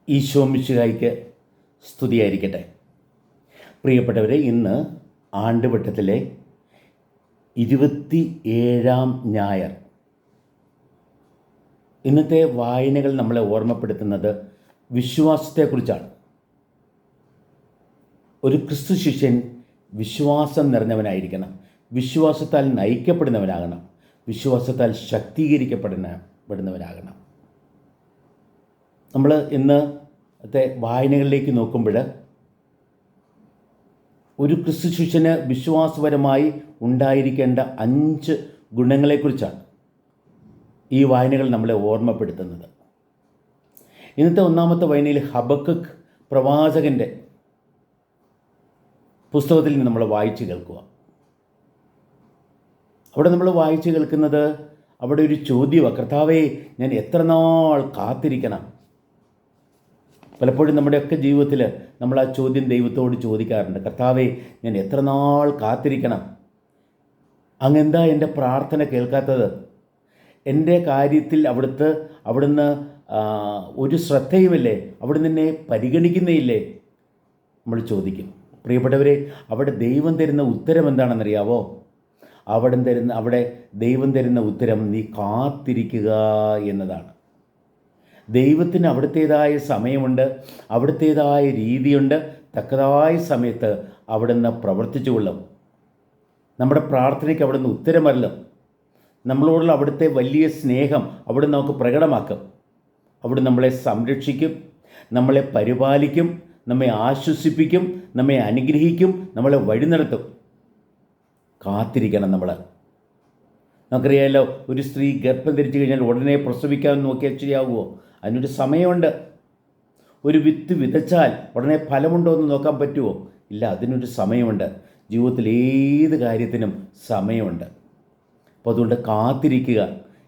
ഈശോ മിശിഹായ്ക്ക് സ്തുതിയായിരിക്കട്ടെ. പ്രിയപ്പെട്ടവരെ, ഇന്ന് ആണ്ടുവട്ടത്തിലെ 27-ാം ഞായർ. ഇന്നത്തെ വായനകൾ നമ്മളെ ഓർമ്മപ്പെടുത്തുന്നത് വിശ്വാസത്തെക്കുറിച്ചാണ്. ഒരു ക്രിസ്തു ശിഷ്യൻ വിശ്വാസം നിറഞ്ഞവനായിരിക്കണം, വിശ്വാസത്താൽ നയിക്കപ്പെടുന്നവനാകണം, വിശ്വാസത്താൽ ശക്തീകരിക്കപ്പെടുന്നവനാകണം. നമ്മൾ ഇന്നത്തെ വായനകളിലേക്ക് നോക്കുമ്പോൾ ഒരു ക്രിസ്തു ശിഷ്യന് വിശ്വാസപരമായി ഉണ്ടായിരിക്കേണ്ട 5 ഗുണങ്ങളെക്കുറിച്ചാണ് ഈ വായനകൾ നമ്മളെ ഓർമ്മപ്പെടുത്തുന്നത്. ഇന്നത്തെ ഒന്നാമത്തെ വായനയിൽ ഹബക്കുക്ക് പ്രവാചകൻ്റെ പുസ്തകത്തിൽ നിന്ന് നമ്മൾ വായിച്ചു കേൾക്കുക. അവിടെ നമ്മൾ വായിച്ചു കേൾക്കുന്നത് അവിടെ ഒരു ചോദ്യമാണ്: കർത്താവേ, ഞാൻ എത്ര നാൾ കാത്തിരിക്കണം? പലപ്പോഴും നമ്മുടെയൊക്കെ ജീവിതത്തിൽ നമ്മൾ ആ ചോദ്യം ദൈവത്തോട് ചോദിക്കാറുണ്ട്. കർത്താവേ, ഞാൻ എത്ര നാൾ കാത്തിരിക്കണം? അങ്ങെന്താ എൻ്റെ പ്രാർത്ഥന കേൾക്കാത്തത്? എൻ്റെ കാര്യത്തിൽ അവിടുന്ന് ഒരു ശ്രദ്ധയുമില്ലേ? അവിടുന്ന് എന്നെ പരിഗണിക്കുന്നേയില്ലേ? നമ്മൾ ചോദിക്കും. പ്രിയപ്പെട്ടവരെ, അവിടെ ദൈവം തരുന്ന ഉത്തരം എന്താണെന്നറിയാവോ? അവിടെ ദൈവം തരുന്ന ഉത്തരം നീ കാത്തിരിക്കുക എന്നതാണ്. ദൈവത്തിന് അവിടുത്തേതായ സമയമുണ്ട്, അവിടുത്തേതായ രീതിയുണ്ട്. തക്കതായ സമയത്ത് അവിടുന്ന് പ്രവർത്തിച്ചു കൊള്ളും. നമ്മുടെ പ്രാർത്ഥനയ്ക്ക് അവിടുന്ന് ഉത്തരമല്ല. നമ്മളോടുള്ള അവിടുത്തെ വലിയ സ്നേഹം അവിടുന്ന് നമുക്ക് പ്രകടമാക്കും. അവിടുന്ന് നമ്മളെ സംരക്ഷിക്കും, നമ്മളെ പരിപാലിക്കും, നമ്മെ ആശ്വസിപ്പിക്കും, നമ്മെ അനുഗ്രഹിക്കും, നമ്മളെ വഴി നടത്തും. കാത്തിരിക്കണം നമ്മൾ. നമുക്കറിയാമല്ലോ, ഒരു സ്ത്രീ ഗർഭം ധരിച്ചു കഴിഞ്ഞാൽ ഉടനെ പ്രസവിക്കാൻ നോക്കിയാൽ ശരിയാകുമോ? അതിനൊരു സമയമുണ്ട്. ഒരു വിത്ത് വിതച്ചാൽ ഉടനെ ഫലമുണ്ടോ എന്ന് നോക്കാൻ പറ്റുമോ? ഇല്ല, അതിനൊരു സമയമുണ്ട്. ജീവിതത്തിൽ ഏത് കാര്യത്തിനും സമയമുണ്ട്. അപ്പോൾ അതുകൊണ്ട് കാത്തിരിക്കുക.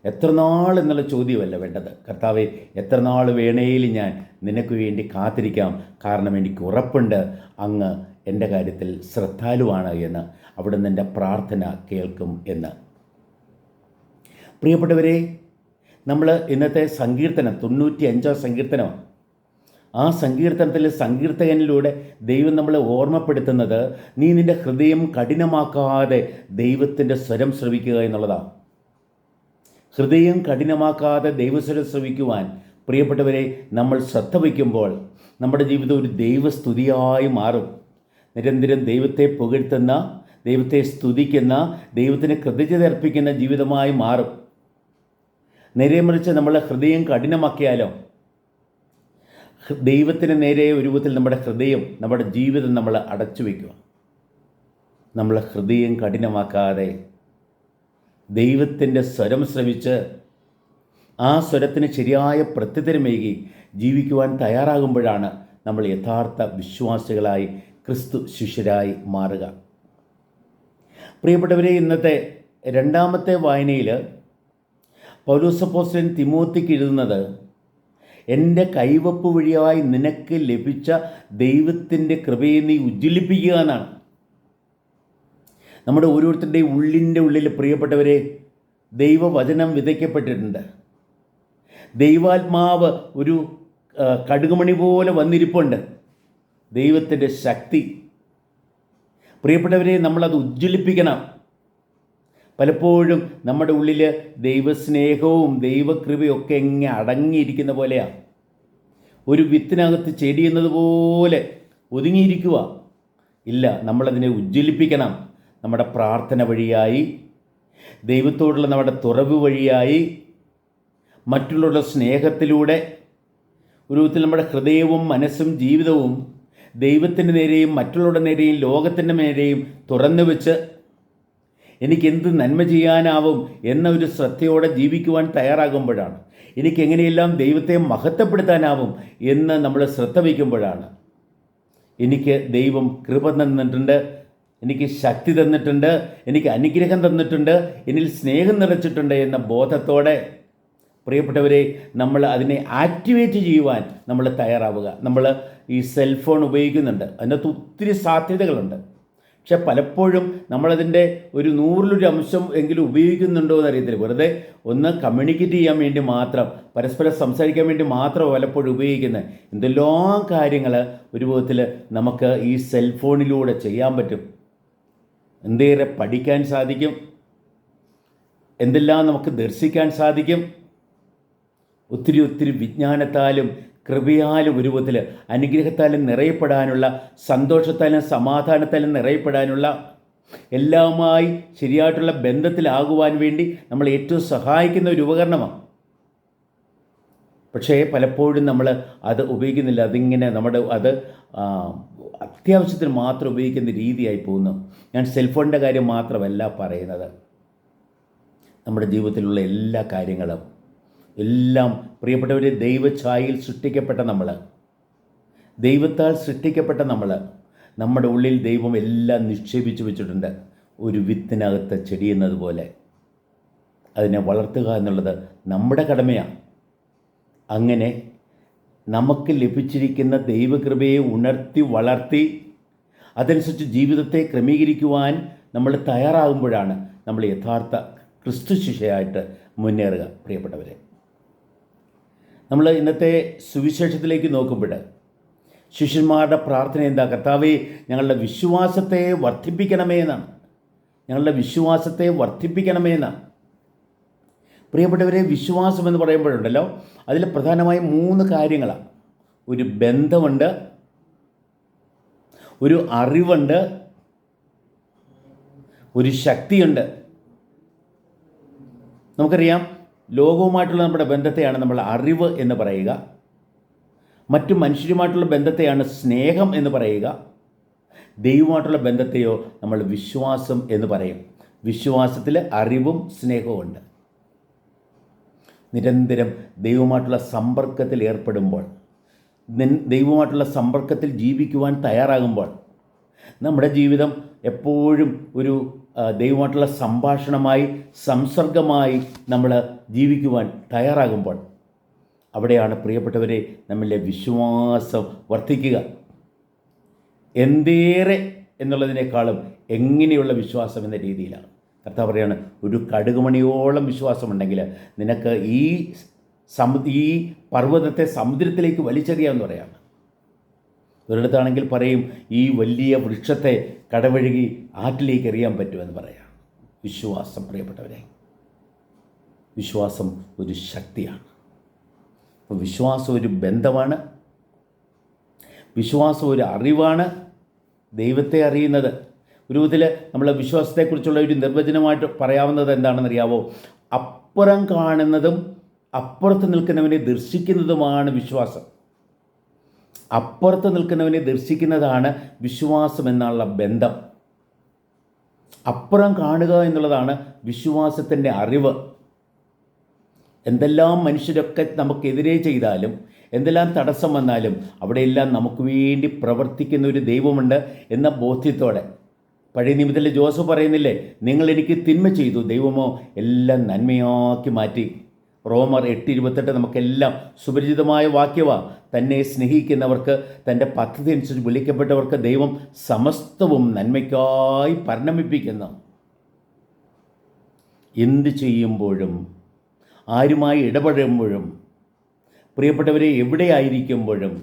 എത്ര നാൾ എന്നുള്ള ചോദ്യമല്ല വേണ്ടത്. കർത്താവേ, എത്ര നാൾ വേണേലും ഞാൻ നിനക്ക് വേണ്ടി കാത്തിരിക്കാം, കാരണം എനിക്ക് ഉറപ്പുണ്ട് അങ്ങ് എൻ്റെ കാര്യത്തിൽ ശ്രദ്ധാലുവാണ് എന്ന്, അവിടുന്ന് എൻ്റെ പ്രാർത്ഥന കേൾക്കും എന്ന്. പ്രിയപ്പെട്ടവരെ, നമ്മൾ ഇന്നത്തെ സങ്കീർത്തനം 95-ാം സങ്കീർത്തനമാണ്. ആ സങ്കീർത്തനത്തിൽ സങ്കീർത്തകനിലൂടെ ദൈവം നമ്മളെ ഓർമ്മപ്പെടുത്തുന്നത് നീ നിൻ്റെ ഹൃദയം കഠിനമാക്കാതെ ദൈവത്തിൻ്റെ സ്വരം ശ്രവിക്കുക എന്നുള്ളതാണ്. ഹൃദയം കഠിനമാക്കാതെ ദൈവസ്വരം ശ്രവിക്കുവാൻ പ്രിയപ്പെട്ടവരെ നമ്മൾ ശ്രദ്ധ വയ്ക്കുമ്പോൾ നമ്മുടെ ജീവിതം ഒരു ദൈവസ്തുതിയായി മാറും. നിരന്തരം ദൈവത്തെ പുകഴ്ത്തുന്ന, ദൈവത്തെ സ്തുതിക്കുന്ന, ദൈവത്തിന് കൃതജ്ഞത അർപ്പിക്കുന്ന ജീവിതമായി മാറും. നേരെ മറിച്ച് നമ്മൾ ഹൃദയം കഠിനമാക്കിയാലോ, ദൈവത്തിന് നേരെ ഒരു രൂപത്തിൽ നമ്മുടെ ഹൃദയം, നമ്മുടെ ജീവിതം നമ്മൾ അടച്ചു വയ്ക്കുക. നമ്മൾ ഹൃദയം കഠിനമാക്കാതെ ദൈവത്തിൻ്റെ സ്വരം ശ്രവിച്ച് ആ സ്വരത്തിന് ശരിയായ പ്രത്യുത്തരമേകി ജീവിക്കുവാൻ തയ്യാറാകുമ്പോഴാണ് നമ്മൾ യഥാർത്ഥ വിശ്വാസികളായി, ക്രിസ്തു ശിഷ്യരായി മാറുക. പ്രിയപ്പെട്ടവരെ, ഇന്നത്തെ 2ാമത്തെ വായനയിൽ പൗലോസ് അപ്പോസ്തലൻ തിമോത്തിക്ക് എഴുതുന്നത് എൻ്റെ കൈവപ്പ് വഴിയായി നിനക്ക് ലഭിച്ച ദൈവത്തിൻ്റെ കൃപയെ നീ ഉജ്ജ്വലിപ്പിക്കുക എന്നാണ്. നമ്മുടെ ഓരോരുത്തരുടെയും ഉള്ളിൻ്റെ ഉള്ളിൽ പ്രിയപ്പെട്ടവരെ ദൈവവചനം വിതയ്ക്കപ്പെട്ടിട്ടുണ്ട്. ദൈവാത്മാവ് ഒരു കടുകുമണി പോലെ വന്നിരിപ്പുണ്ട്. ദൈവത്തിൻ്റെ ശക്തി പ്രിയപ്പെട്ടവരെ നമ്മളത് ഉജ്ജ്വലിപ്പിക്കണം. പലപ്പോഴും നമ്മുടെ ഉള്ളിൽ ദൈവസ്നേഹവും ദൈവകൃപയും ഒക്കെ എങ്ങനെ അടങ്ങിയിരിക്കുന്ന പോലെയാണ്. ഒരു വിത്തിനകത്ത് ചെടി എന്നതുപോലെ ഒതുങ്ങിയിരിക്കുക. ഇല്ല, നമ്മളതിനെ ഉജ്ജ്വലിപ്പിക്കണം. നമ്മുടെ പ്രാർത്ഥന വഴിയായി, ദൈവത്തോടുള്ള നമ്മുടെ തുറവ് വഴിയായി, മറ്റുള്ളവരുടെ സ്നേഹത്തിലൂടെ ഒരു വിധത്തിൽ നമ്മുടെ ഹൃദയവും മനസ്സും ജീവിതവും ദൈവത്തിൻ്റെ നേരെയും മറ്റുള്ളവരുടെ നേരെയും ലോകത്തിൻ്റെ നേരെയും തുറന്നു വെച്ച് എനിക്കെന്ത് നന്മ ചെയ്യാനാവും എന്ന ഒരു ശ്രദ്ധയോടെ ജീവിക്കുവാൻ തയ്യാറാകുമ്പോഴാണ്, എനിക്കെങ്ങനെയെല്ലാം ദൈവത്തെ മഹത്വപ്പെടുത്താനാവും എന്ന് നമ്മൾ ശ്രദ്ധ വയ്ക്കുമ്പോഴാണ് എനിക്ക് ദൈവം കൃപ തന്നിട്ടുണ്ട്, എനിക്ക് ശക്തി തന്നിട്ടുണ്ട്, എനിക്ക് അനുഗ്രഹം തന്നിട്ടുണ്ട്, എന്നിൽ സ്നേഹം നിറച്ചിട്ടുണ്ട് എന്ന ബോധത്തോടെ പ്രിയപ്പെട്ടവരെ നമ്മൾ അതിനെ ആക്ടിവേറ്റ് ചെയ്യുവാൻ നമ്മൾ തയ്യാറാവുക. നമ്മൾ ഈ സെൽഫോൺ ഉപയോഗിക്കുന്നുണ്ട്, അതിനകത്ത് ഒത്തിരി സാധ്യതകളുണ്ട്. പക്ഷെ പലപ്പോഴും നമ്മളതിൻ്റെ ഒരു 100-ൽ 1 അംശം എങ്കിലും ഉപയോഗിക്കുന്നുണ്ടോ എന്നറിയത്തില്ല. വെറുതെ ഒന്ന് കമ്മ്യൂണിക്കേറ്റ് ചെയ്യാൻ വേണ്ടി മാത്രം, പരസ്പരം സംസാരിക്കാൻ വേണ്ടി മാത്രം പലപ്പോഴും ഉപയോഗിക്കുന്നത്. എന്തെല്ലാം കാര്യങ്ങൾ ഒരു വിധത്തിൽ നമുക്ക് ഈ സെൽഫോണിലൂടെ ചെയ്യാൻ പറ്റും. എന്തേറെ പഠിക്കാൻ സാധിക്കും, എന്തെല്ലാം നമുക്ക് ദർശിക്കാൻ സാധിക്കും. ഒത്തിരി വിജ്ഞാനത്താലും കൃപയാലും ഒരു വിധത്തിൽ അനുഗ്രഹത്താലും നിറയപ്പെടാനുള്ള, സന്തോഷത്താലും സമാധാനത്താലും നിറയപ്പെടാനുള്ള, എല്ലാമായി ശരിയായിട്ടുള്ള ബന്ധത്തിലാകുവാൻ വേണ്ടി നമ്മൾ ഏറ്റവും സഹായിക്കുന്ന ഒരു ഉപകരണമാണ്. പക്ഷേ പലപ്പോഴും നമ്മൾ അത് ഉപയോഗിക്കുന്നില്ല. അതിങ്ങനെ അത് അത്യാവശ്യത്തിന് മാത്രം ഉപയോഗിക്കുന്ന രീതിയായി പോകുന്നു. ഞാൻ സെൽഫോണിൻ്റെ കാര്യം മാത്രമല്ല പറയുന്നത്. നമ്മുടെ ജീവിതത്തിലുള്ള എല്ലാ കാര്യങ്ങളും എല്ലാം പ്രിയപ്പെട്ടവരെ, ദൈവഛായയിൽ സൃഷ്ടിക്കപ്പെട്ട നമ്മൾ, ദൈവത്താൽ സൃഷ്ടിക്കപ്പെട്ട നമ്മൾ, നമ്മുടെ ഉള്ളിൽ ദൈവം എല്ലാം നിക്ഷേപിച്ച് വെച്ചിട്ടുണ്ട്. ഒരു വിത്തിനകത്ത് ചെടിയുന്നത് പോലെ അതിനെ വളർത്തുക എന്നുള്ളത് നമ്മുടെ കടമയാണ്. അങ്ങനെ നമുക്ക് ലഭിച്ചിരിക്കുന്ന ദൈവകൃപയെ ഉണർത്തി വളർത്തി അതനുസരിച്ച് ജീവിതത്തെ ക്രമീകരിക്കുവാൻ നമ്മൾ തയ്യാറാകുമ്പോഴാണ് നമ്മൾ യഥാർത്ഥ ക്രിസ്തു ശിഷ്യയായിട്ട് മുന്നേറുക. പ്രിയപ്പെട്ടവരെ, നമ്മൾ ഇന്നത്തെ സുവിശേഷത്തിലേക്ക് നോക്കുമ്പോൾ ശിഷ്യന്മാരുടെ പ്രാർത്ഥന എന്താ? കർത്താവേ, ഞങ്ങളുടെ വിശ്വാസത്തെ വർദ്ധിപ്പിക്കണമേ എന്നാണ്. ഞങ്ങളുടെ വിശ്വാസത്തെ വർദ്ധിപ്പിക്കണമേ എന്നാണ്. പ്രിയപ്പെട്ടവരെ, വിശ്വാസം എന്ന് പറയുമ്പോഴുണ്ടല്ലോ, അതിൽ പ്രധാനമായും 3 കാര്യങ്ങളാണ്. ഒരു ബന്ധമുണ്ട്, ഒരു അറിവുണ്ട്, ഒരു ശക്തിയുണ്ട്. നമുക്കറിയാം, ലോകവുമായിട്ടുള്ള നമ്മുടെ ബന്ധത്തെയാണ് നമ്മൾ അറിവ് എന്ന് പറയുക. മറ്റു മനുഷ്യരുമായിട്ടുള്ള ബന്ധത്തെയാണ് സ്നേഹം എന്ന് പറയുക. ദൈവമായിട്ടുള്ള ബന്ധത്തെയോ നമ്മൾ വിശ്വാസം എന്ന് പറയും. വിശ്വാസത്തിൽ അറിവും സ്നേഹവും ഉണ്ട്. നിരന്തരം ദൈവമായിട്ടുള്ള സമ്പർക്കത്തിൽ ഏർപ്പെടുമ്പോൾ, ദൈവമായിട്ടുള്ള സമ്പർക്കത്തിൽ ജീവിക്കുവാൻ തയ്യാറാകുമ്പോൾ, നമ്മുടെ ജീവിതം എപ്പോഴും ഒരു ദൈവമായിട്ടുള്ള സംഭാഷണമായി, സംസർഗമായി നമ്മൾ ജീവിക്കുവാൻ തയ്യാറാകുമ്പോൾ, അവിടെയാണ് പ്രിയപ്പെട്ടവരെ നമ്മളിലെ വിശ്വാസം വർദ്ധിക്കുക. എന്തേറെ എന്നുള്ളതിനേക്കാളും എങ്ങനെയുള്ള വിശ്വാസം എന്ന രീതിയിലാണ്. കർത്താവ് പറയാണ്, ഒരു കടുകുമണിയോളം വിശ്വാസമുണ്ടെങ്കിൽ നിനക്ക് ഈ പർവ്വതത്തെ സമുദ്രത്തിലേക്ക് വലിച്ചെറിയാമെന്ന് പറയാണ്. ഒരിടത്താണെങ്കിൽ പറയും, ഈ വലിയ വൃക്ഷത്തെ കടവഴുകി ആറ്റിലേക്ക് എറിയാൻ പറ്റുമെന്ന് പറയാം. വിശ്വാസം, പ്രിയപ്പെട്ടവരെ, വിശ്വാസം ഒരു ശക്തിയാണ്. അപ്പോൾ വിശ്വാസം ഒരു ബന്ധമാണ്, വിശ്വാസം ഒരു അറിവാണ്. ദൈവത്തെ അറിയുന്നത് ഒരു വിധത്തിൽ നമ്മൾ വിശ്വാസത്തെക്കുറിച്ചുള്ള ഒരു നിർവചനമായിട്ട് പറയാവുന്നത് എന്താണെന്നറിയാവോ? അപ്പുറം കാണുന്നതും അപ്പുറത്ത് നിൽക്കുന്നവനെ ദർശിക്കുന്നതുമാണ് വിശ്വാസം. അപ്പുറത്ത് നിൽക്കുന്നവനെ ദർശിക്കുന്നതാണ് വിശ്വാസം എന്നുള്ള ബന്ധം. അപ്പുറം കാണുക എന്നുള്ളതാണ് വിശ്വാസത്തിൻ്റെ അറിവ്. എന്തെല്ലാം മനുഷ്യരൊക്കെ നമുക്കെതിരെ ചെയ്താലും, എന്തെല്ലാം തടസ്സം വന്നാലും, അവിടെയെല്ലാം നമുക്ക് വേണ്ടി പ്രവർത്തിക്കുന്ന ഒരു ദൈവമുണ്ട് എന്ന ബോധ്യത്തോടെ. പഴയ നിയമത്തിലെ ജോസഫ് പറയുന്നില്ലേ, നിങ്ങൾ എനിക്ക് തിന്മ ചെയ്തു, ദൈവമോ എല്ലാം നന്മയാക്കി മാറ്റി. റോമർ 8:28 നമുക്കെല്ലാം സുപരിചിതമായ വാക്യമാണ്. തന്നെ സ്നേഹിക്കുന്നവർക്ക്, തൻ്റെ പദ്ധതി അനുസരിച്ച് വിളിക്കപ്പെട്ടവർക്ക് ദൈവം സമസ്തവും നന്മയ്ക്കായി പരിണമിപ്പിക്കുന്നു. എന്ത് ചെയ്യുമ്പോഴും, ആരുമായി ഇടപെടുമ്പോഴും, പ്രിയപ്പെട്ടവരെ എവിടെയായിരിക്കുമ്പോഴും,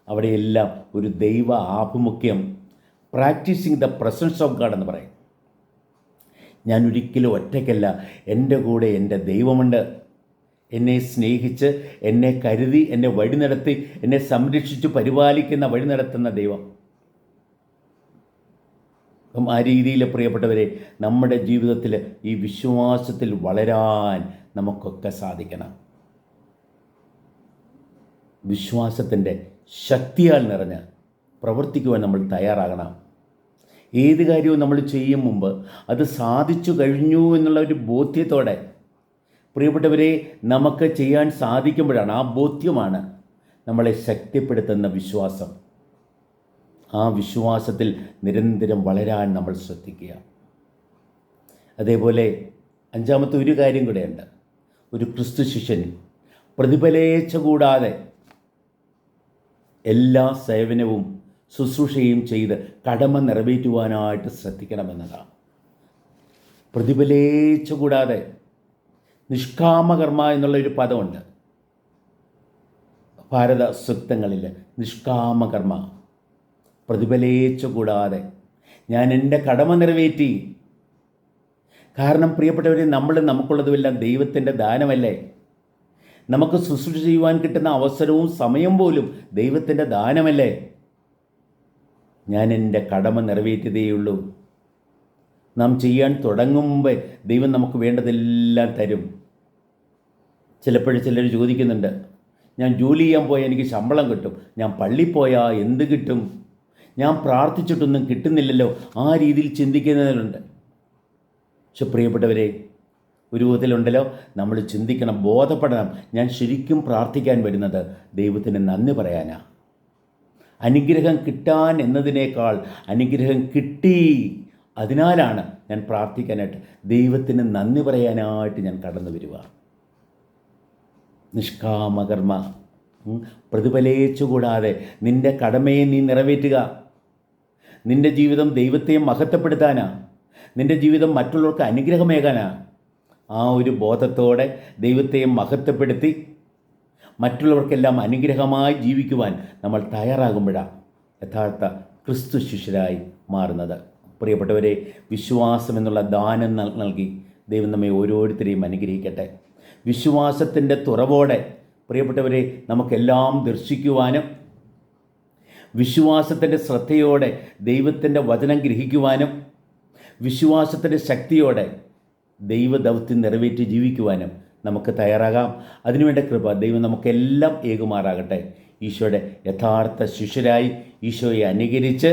അവിടെയെല്ലാം ഒരു ദൈവ ആഭിമുഖ്യം, practising the presence of God എന്ന് പറയും. ഞാൻ ഒരിക്കലും ഒറ്റയ്ക്കല്ല, എൻ്റെ കൂടെ എൻ്റെ ദൈവമുണ്ട്. എന്നെ സ്നേഹിച്ച്, എന്നെ കരുതി, എന്നെ വഴി നടത്തി, എന്നെ സംരക്ഷിച്ച് പരിപാലിക്കുന്ന, വഴി നടത്തുന്ന ദൈവം. അപ്പം ആ രീതിയിൽ പ്രിയപ്പെട്ടവരെ, നമ്മുടെ ജീവിതത്തിൽ ഈ വിശ്വാസത്തിൽ വളരാൻ നമുക്കൊക്കെ സാധിക്കണം. വിശ്വാസത്തിൻ്റെ ശക്തിയാൽ നിറഞ്ഞ് പ്രവർത്തിക്കുവാൻ നമ്മൾ തയ്യാറാകണം. ഏത് കാര്യവും നമ്മൾ ചെയ്യും മുമ്പ് അത് സാധിച്ചു കഴിഞ്ഞു എന്നുള്ള ഒരു ബോധ്യത്തോടെ, പ്രിയപ്പെട്ടവരെ, നമുക്ക് ചെയ്യാൻ സാധിക്കുമ്പോഴാണ്, ആ ബോധ്യമാണ് നമ്മളെ ശക്തിപ്പെടുത്തുന്ന വിശ്വാസം. ആ വിശ്വാസത്തിൽ നിരന്തരം വളരാൻ നമ്മൾ ശ്രദ്ധിക്കുക. അതേപോലെ 5-മത്തെ ഒരു കാര്യം കൂടെയുണ്ട്. ഒരു ക്രിസ്തു ശിഷ്യൻ പ്രതിഫലേച്ഛ കൂടാതെ എല്ലാ സേവനവും ശുശ്രൂഷയും ചെയ്ത് കടമ നിറവേറ്റുവാനായിട്ട് ശ്രദ്ധിക്കണമെന്നതാണ്. പ്രതിഫലേച്ഛ കൂടാതെ നിഷ്കാമകർമ്മ എന്നുള്ളൊരു പദമുണ്ട് ഭാരത സൂക്തങ്ങളിൽ. നിഷ്കാമകർമ്മ, പ്രതിഫലേച്ഛ കൂടാതെ ഞാൻ എൻ്റെ കടമ നിറവേറ്റി. കാരണം പ്രിയപ്പെട്ടവരെ, നമുക്കുള്ളതുമെല്ലാം ദൈവത്തിൻ്റെ ദാനമല്ലേ. നമുക്ക് ശുശ്രൂഷ ചെയ്യുവാൻ കിട്ടുന്ന അവസരവും സമയം പോലും ദൈവത്തിൻ്റെ ദാനമല്ലേ. ഞാൻ എൻ്റെ കടമ നിറവേറ്റിയതേയുള്ളൂ. നാം ചെയ്യാൻ തുടങ്ങും മുമ്പേ ദൈവം നമുക്ക് വേണ്ടതെല്ലാം തരും. ചിലപ്പോഴും ചിലർ ചോദിക്കുന്നുണ്ട്, ഞാൻ ജോലി ചെയ്യാൻ പോയാൽ എനിക്ക് ശമ്പളം കിട്ടും, ഞാൻ പള്ളിയിൽ പോയാൽ എന്ത് കിട്ടും, ഞാൻ പ്രാർത്ഥിച്ചിട്ടൊന്നും കിട്ടുന്നില്ലല്ലോ, ആ രീതിയിൽ ചിന്തിക്കുന്നതിലുണ്ട്. പക്ഷെ പ്രിയപ്പെട്ടവരെ, ഒരു വിധത്തിലുണ്ടല്ലോ, നമ്മൾ ചിന്തിക്കണം, ബോധപ്പെടണം. ഞാൻ ശരിക്കും പ്രാർത്ഥിക്കാൻ വരുന്നത് ദൈവത്തിന് നന്ദി പറയാനാണ്. അനുഗ്രഹം കിട്ടാൻ എന്നതിനേക്കാൾ അനുഗ്രഹം കിട്ടി, അതിനാലാണ് ഞാൻ പ്രാർത്ഥിക്കാനായിട്ട്, ദൈവത്തിന് നന്ദി പറയാനായിട്ട് ഞാൻ കടന്നു വരിക. നിഷ്കാമകർമ്മ, പ്രതിഫലേച്ഛ കൂടാതെ നിൻ്റെ കടമയെ നീ നിറവേറ്റുക. നിൻ്റെ ജീവിതം ദൈവത്തെ മഹത്വപ്പെടുത്താനാ, നിൻ്റെ ജീവിതം മറ്റുള്ളവർക്ക് അനുഗ്രഹമേകാനാ. ആ ഒരു ബോധത്തോടെ ദൈവത്തെ മഹത്വപ്പെടുത്തി മറ്റുള്ളവർക്കെല്ലാം അനുഗ്രഹമായി ജീവിക്കുവാൻ നമ്മൾ തയ്യാറാകുമ്പോഴാണ് യഥാർത്ഥ ക്രിസ്തു ശിഷ്യരായി മാറുന്നത്. പ്രിയപ്പെട്ടവരെ, വിശ്വാസം എന്നുള്ള ദാനം നൽകി ദൈവം നമ്മെ ഓരോരുത്തരെയും അനുഗ്രഹിക്കട്ടെ. വിശ്വാസത്തിൻ്റെ തുറവോടെ പ്രിയപ്പെട്ടവരെ നമുക്കെല്ലാം ദർശിക്കുവാനും വിശ്വാസത്തിൻ്റെ ശ്രദ്ധയോടെ ദൈവത്തിൻ്റെ വചനം ഗ്രഹിക്കുവാനും വിശ്വാസത്തിൻ്റെ ശക്തിയോടെ ദൈവദൗത്യം നിറവേറ്റി ജീവിക്കുവാനും നമുക്ക് തയ്യാറാകാം. അതിനുവേണ്ട കൃപ ദൈവം നമുക്കെല്ലാം ഏകുമാറാകട്ടെ. ഈശോയുടെ യഥാർത്ഥ ശിഷ്യരായി ഈശോയെ അനുകരിച്ച്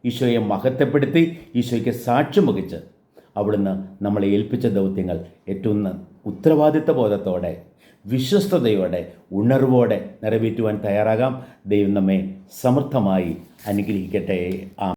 ഈശോയെ മഹത്വപ്പെടുത്തി ഈശോയ്ക്ക് സാക്ഷ്യം വഹിച്ച് അവിടുന്ന് നമ്മളെ ഏൽപ്പിച്ച ദൗത്യങ്ങൾ ഏറ്റവും ഉത്തരവാദിത്വ ബോധത്തോടെ വിശ്വസ്തയോടെ ഉണർവോടെ നിറവേറ്റുവാൻ തയ്യാറാകാം. ദൈവം നമ്മെ സമൃദ്ധമായി അനുഗ്രഹിക്കട്ടെ.